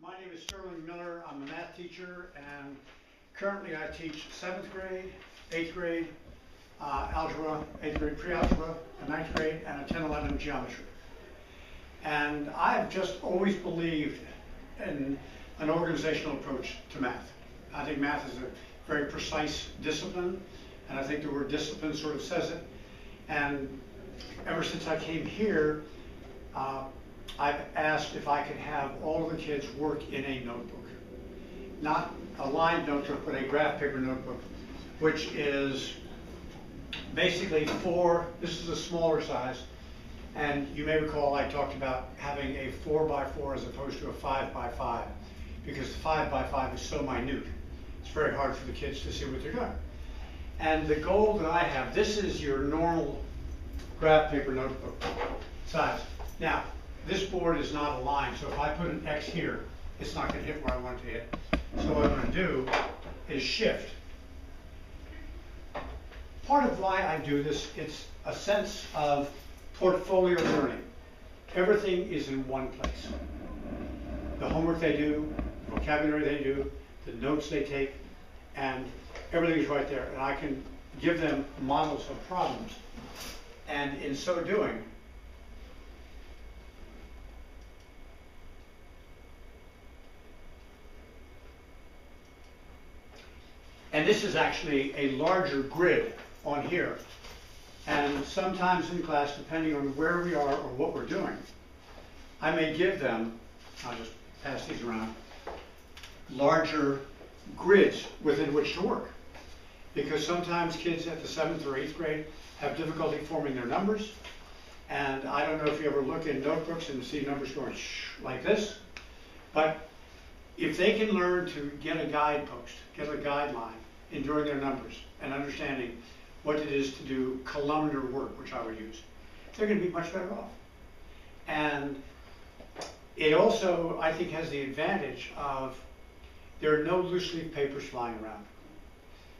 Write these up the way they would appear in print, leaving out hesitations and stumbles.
My name is Sterling Miller. I'm a math teacher, and currently I teach 7th grade, 8th grade, algebra, 8th grade pre-algebra, a 9th grade, and a 10-11 geometry. And I've just always believed in an organizational approach to math. I think math is a very precise discipline, and I think the word discipline sort of says it. And ever since I came here, I've asked if I could have all of the kids work in a notebook. Not a lined notebook, but a graph paper notebook, which is basically this is a smaller size. And you may recall I talked about having a 4x4 as opposed to a 5x5, because the 5x5 is so minute. It's very hard for the kids to see what they're doing. And the goal that I have, this is your normal graph paper notebook size. Now, this board is not aligned, so if I put an X here, it's not going to hit where I want it to hit. So what I'm going to do is shift. Part of why I do this, it's a sense of portfolio learning. Everything is in one place. The homework they do, the vocabulary they do, the notes they take, and everything is right there. And I can give them models of problems. And in so doing, and this is actually a larger grid on here. And sometimes in class, depending on where we are or what we're doing, I may give them, I'll just pass these around, larger grids within which to work. Because sometimes kids at the 7th or 8th grade have difficulty forming their numbers. And I don't know if you ever look in notebooks and see numbers going like this, but if they can learn to get a guidepost, get a guideline in doing their numbers and understanding what it is to do columnar work, which I would use, they're going to be much better off. And it also, I think, has the advantage of there are no loose leaf papers flying around.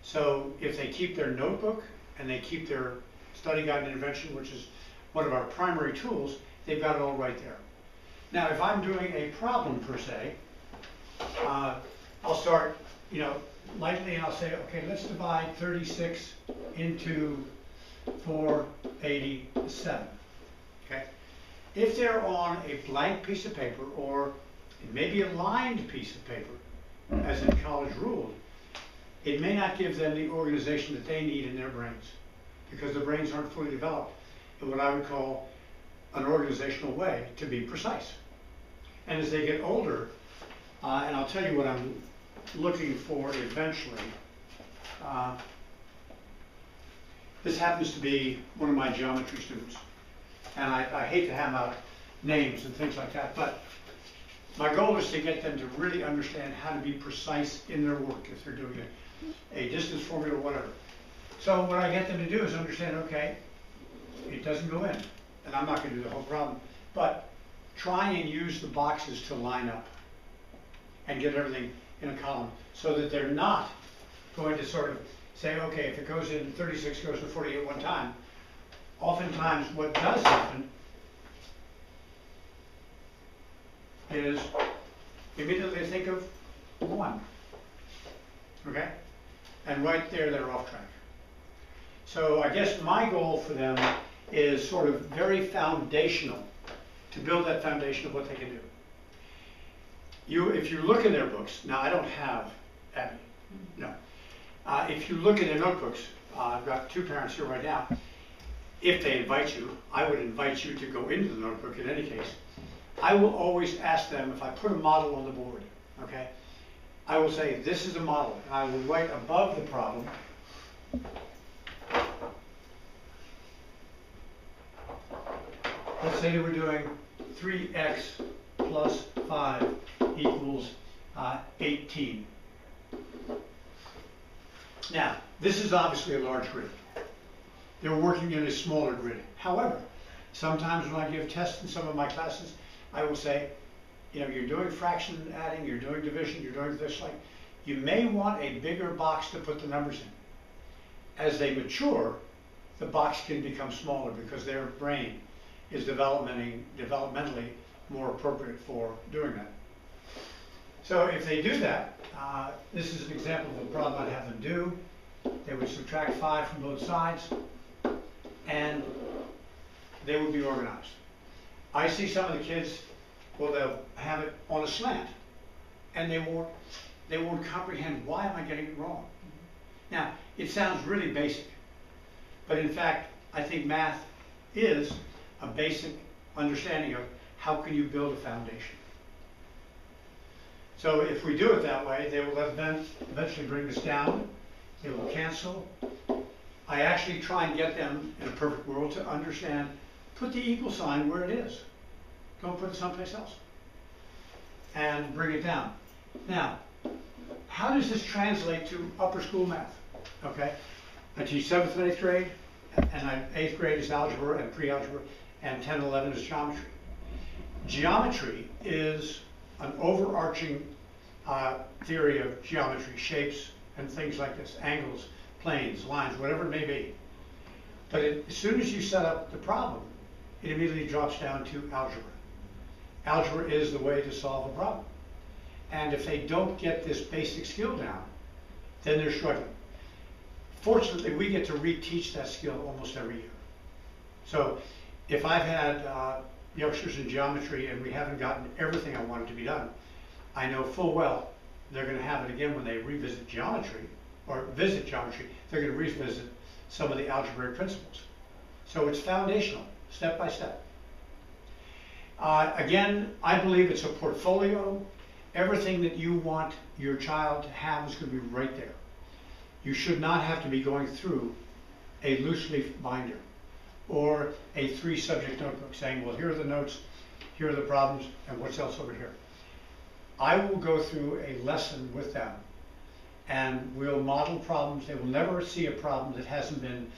So if they keep their notebook and they keep their study guide and intervention, which is one of our primary tools, they've got it all right there. Now, if I'm doing a problem per se, I'll start, lightly, and I'll say, okay, let's divide 36 into 487. Okay. If they're on a blank piece of paper, or it may be a lined piece of paper, as in college ruled, it may not give them the organization that they need in their brains, because their brains aren't fully developed in what I would call an organizational way to be precise. And as they get older, and I'll tell you what I'm looking for eventually. This happens to be one of my geometry students. And I hate to have out names and things like that, but my goal is to get them to really understand how to be precise in their work if they're doing a distance formula or whatever. So what I get them to do is understand, okay, it doesn't go in, and I'm not going to do the whole problem, but try and use the boxes to line up and get everything in a column, so that they're not going to sort of say, okay, if it goes in 36 goes to 48 one time. Oftentimes what does happen is immediately think of 1, okay? And right there they're off track. So I guess my goal for them is sort of very foundational, to build that foundation of what they can do. If you look in their books, now I don't have Abby, no. If you look in their notebooks, I've got 2 parents here right now. If they invite you, I would invite you to go into the notebook in any case. I will always ask them, if I put a model on the board, okay, I will say, this is a model, and I will write above the problem, let's say that we're doing 3x plus 5 equals 18. Now, this is obviously a large grid. They're working in a smaller grid. However, sometimes when I give tests in some of my classes, I will say, you're doing fraction adding, you're doing division, you're doing this, you may want a bigger box to put the numbers in. As they mature, the box can become smaller because their brain is developmentally more appropriate for doing that. So if they do that, this is an example of a problem I'd have them do. They would subtract 5 from both sides, and they would be organized. I see some of the kids, well, they'll have it on a slant, and they won't comprehend, why am I getting it wrong? Now, it sounds really basic, but in fact, I think math is a basic understanding of how can you build a foundation. So if we do it that way, they will eventually bring this down. They will cancel. I actually try and get them, in a perfect world, to understand, put the equal sign where it is. Don't put it someplace else. And bring it down. Now, how does this translate to upper school math? Okay, I teach 7th and 8th grade, and 8th grade is algebra and pre-algebra, and 10 and 11 is geometry. Geometry is an overarching theory of geometry, shapes and things like this, angles, planes, lines, whatever it may be. But as soon as you set up the problem, it immediately drops down to algebra. Algebra is the way to solve a problem. And if they don't get this basic skill down, then they're struggling. Fortunately, we get to reteach that skill almost every year. So if I've had youngsters in geometry and we haven't gotten everything I wanted to be done, I know full well they're going to have it again when they revisit geometry, or visit geometry, they're going to revisit some of the algebraic principles. So it's foundational, step by step. Again, I believe it's a portfolio. Everything that you want your child to have is going to be right there. You should not have to be going through a loose leaf binder or a 3-subject notebook saying, well, here are the notes, here are the problems, and what's else over here. I will go through a lesson with them, and we'll model problems. They will never see a problem that hasn't been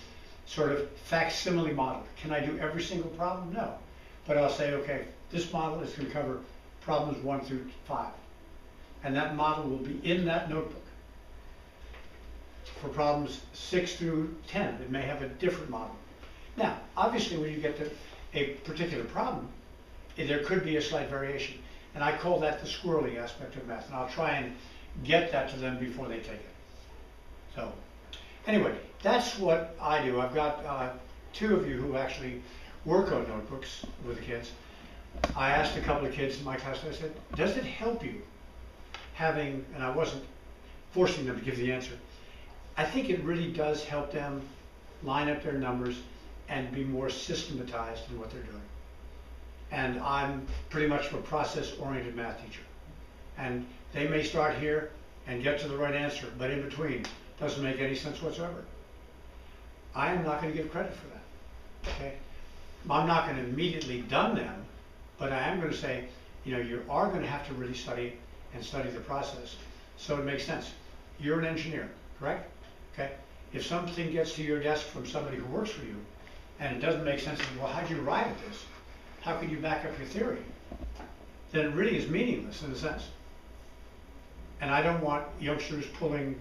sort of facsimile modeled. Can I do every single problem? No. But I'll say, okay, this model is going to cover problems 1 through 5. And that model will be in that notebook. For problems 6 through 10, it may have a different model. Now, obviously, when you get to a particular problem, there could be a slight variation. And I call that the squirrely aspect of math. And I'll try and get that to them before they take it. So, anyway, that's what I do. I've got 2 of you who actually work on notebooks with the kids. I asked a couple of kids in my class, I said, does it help you having, and I wasn't forcing them to give the answer, I think it really does help them line up their numbers and be more systematized in what they're doing. And I'm pretty much a process-oriented math teacher. And they may start here and get to the right answer, but in between doesn't make any sense whatsoever. I am not going to give credit for that. Okay? I'm not going to immediately dumb them, but I am going to say, you know, you are going to have to really study and study the process so it makes sense. You're an engineer, correct? Okay? If something gets to your desk from somebody who works for you and it doesn't make sense, well, how'd you arrive at this? How can you back up your theory? Then it really is meaningless in a sense. And I don't want youngsters pulling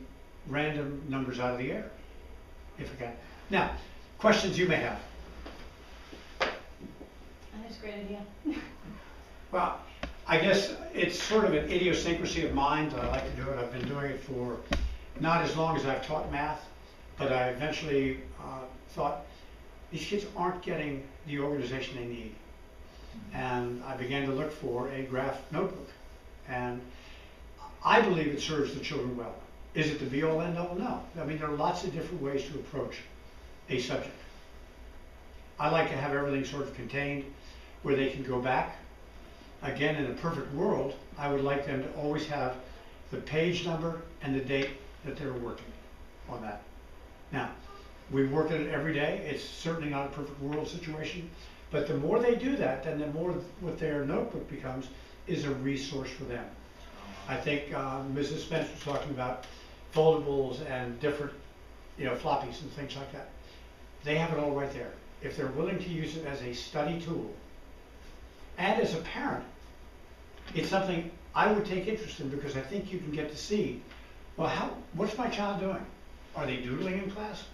random numbers out of the air, if I can. Now, questions you may have. That's a great idea. Well, I guess it's sort of an idiosyncrasy of mine that I like to do it. I've been doing it for not as long as I've taught math, but I eventually thought these kids aren't getting the organization they need. And I began to look for a graph notebook. And I believe it serves the children well. Is it the be-all, end-all? No. I mean, there are lots of different ways to approach a subject. I like to have everything sort of contained where they can go back. Again, in a perfect world, I would like them to always have the page number and the date that they're working on that. Now, we work at it every day. It's certainly not a perfect world situation. But the more they do that, then the more what their notebook becomes is a resource for them. I think Mrs. Spence was talking about foldables and different, floppies and things like that. They have it all right there. If they're willing to use it as a study tool, and as a parent, it's something I would take interest in because I think you can get to see, well, what's my child doing? Are they doodling in class?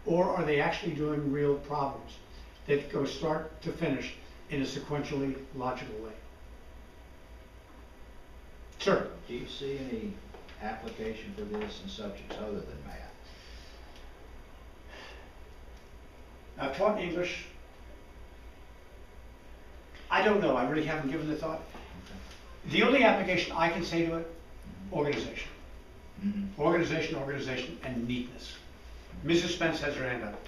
Or are they actually doing real problems that go start to finish in a sequentially logical way? Sure. Do you see any application for this in subjects other than math? I've taught English. I don't know, I really haven't given the thought. The only application I can say to it, organization. Organization, organization, and neatness. Mrs. Spence has her hand up.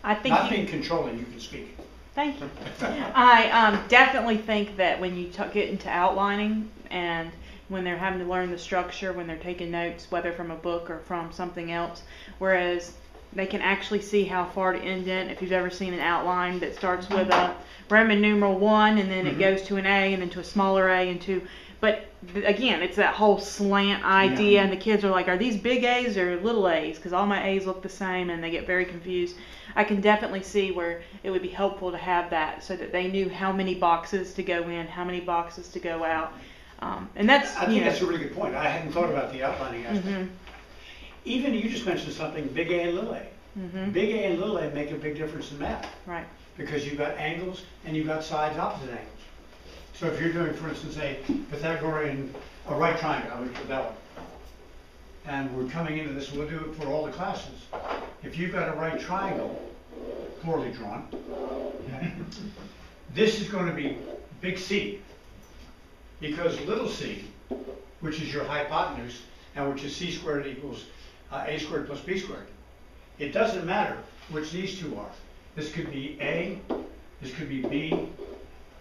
I think Not being controlling, you can speak. Thank you. I definitely think that when you get into outlining and when they're having to learn the structure, when they're taking notes, whether from a book or from something else, whereas they can actually see how far to indent. If you've ever seen an outline that starts with a Roman numeral 1 and then it goes to an A and then to a smaller A and to, but again, it's that whole slant idea, and the kids are like, are these big A's or little A's? Because all my A's look the same, and they get very confused. I can definitely see where it would be helpful to have that so that they knew how many boxes to go in, how many boxes to go out. And that's, I think that's a really good point. I hadn't thought about the outlining aspect. Even you just mentioned something, big A and little a. Big A and little a make a big difference in math. Right. Because you've got angles and you've got sides opposite angles. So if you're doing, for instance, a Pythagorean, a right triangle, I would put that one. And we're coming into this, we'll do it for all the classes. If you've got a right triangle, poorly drawn, this is going to be big C. Because little c, which is your hypotenuse, and which is c squared equals a squared plus b squared, it doesn't matter which these two are. This could be A, this could be B,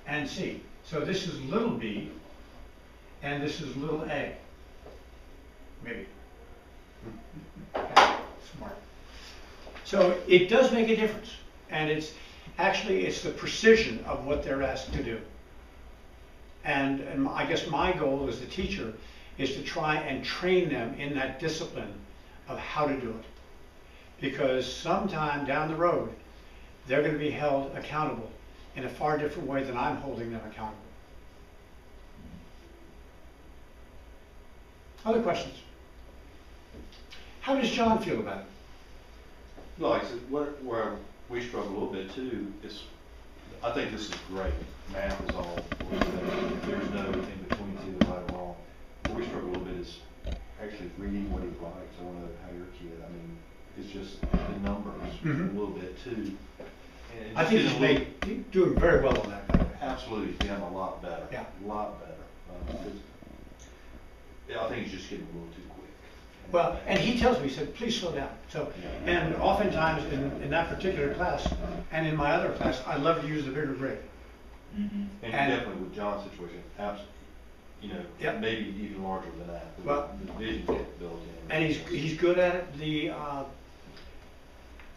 and C. So this is little b, and this is little a. Maybe. Smart. So it does make a difference. And it's the precision of what they're asked to do. And I guess my goal as the teacher is to try and train them in that discipline of how to do it. Because sometime down the road, they're going to be held accountable in a far different way than I'm holding them accountable. Other questions? How does John feel about it? No, like I said, where we struggle a little bit too is, I think this is great. Math is all, there's no in between, it's either right or wrong. Where we struggle a little bit is actually reading what he likes. I don't know how your kid, I mean, it's just the numbers a little bit too. And I think he's doing very well on that. Absolutely, he's getting a lot better. Yeah. A lot better. Yeah, I think he's just getting a little too quick. Well, and he tells me, he said, please slow down. So, and oftentimes in that particular class, and in my other class, I love to use the bigger grid. And definitely with John's situation, absolutely, you know, maybe even larger than that. Well, the vision get built in. And he's good at it.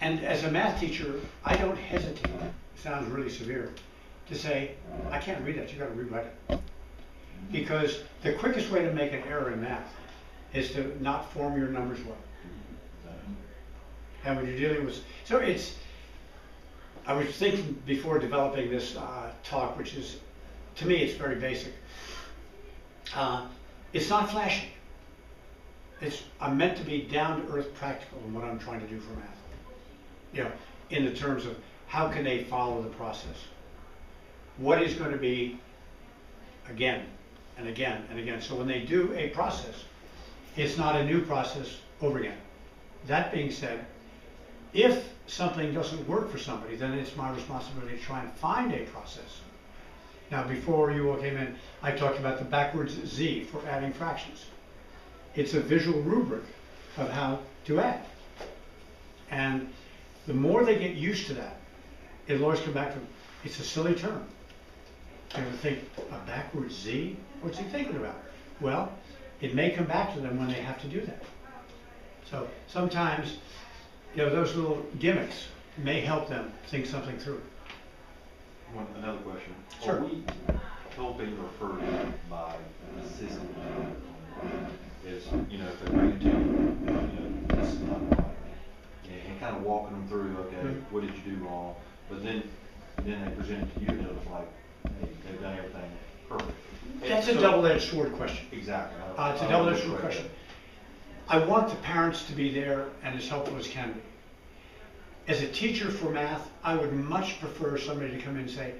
And as a math teacher, I don't hesitate. It sounds really severe to say, I can't read that. You got to rewrite it. Because the quickest way to make an error in math is to not form your numbers well. And when you're dealing with, so it's, I was thinking before developing this talk, which is, to me, it's very basic. It's not flashy. I'm meant to be down-to-earth practical in what I'm trying to do for math. You know, in the terms of how can they follow the process? What is going to be again and again and again. So when they do a process, it's not a new process over again. That being said, if something doesn't work for somebody, then it's my responsibility to try and find a process. Now, before you all came in, I talked about the backwards Z for adding fractions. It's a visual rubric of how to add. And the more they get used to that, it'll always come back to, it's a silly term. And they think, a backwards Z? What's he thinking about? Well, it may come back to them when they have to do that. So sometimes, you know, those little gimmicks may help them think something through. Another question. Sure. Are we helping or hurting by assisting them? Is, you know, if they're bringing to you, you know, this is not right. And kind of walking them through, okay, what did you do wrong? But then they present it to you and it was like, hey, they've done everything perfect. That's a double-edged sword question. Exactly. It's a double-edged sword question. I want the parents to be there and as helpful as can be. As a teacher for math, I would much prefer somebody to come in and say,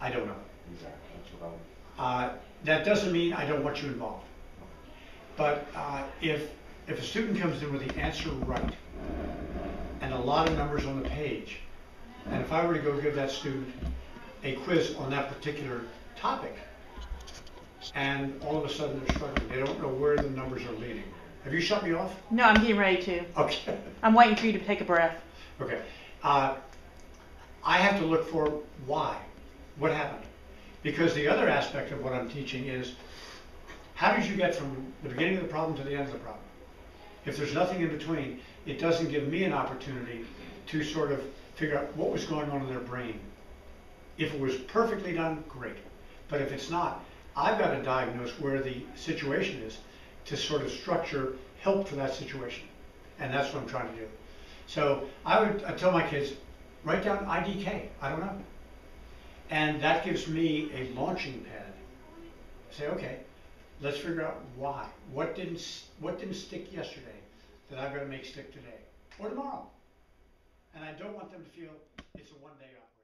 I don't know. Exactly. That's what I would. That doesn't mean I don't want you involved. But if a student comes in with the answer right, and a lot of numbers on the page, and if I were to go give that student a quiz on that particular topic, and all of a sudden they're struggling, they don't know where the numbers are leading. Have you shut me off? No, I'm getting ready to. Okay. I'm waiting for you to take a breath. Okay. I have to look for why. What happened? Because the other aspect of what I'm teaching is, how did you get from the beginning of the problem to the end of the problem? If there's nothing in between, it doesn't give me an opportunity to sort of figure out what was going on in their brain. If it was perfectly done, great. But if it's not, I've got to diagnose where the situation is to sort of structure help for that situation. And that's what I'm trying to do. So I tell my kids, write down IDK, I don't know. And that gives me a launching pad. Say, okay, let's figure out why. What didn't stick yesterday that I've got to make stick today or tomorrow? And I don't want them to feel it's a one-day operation.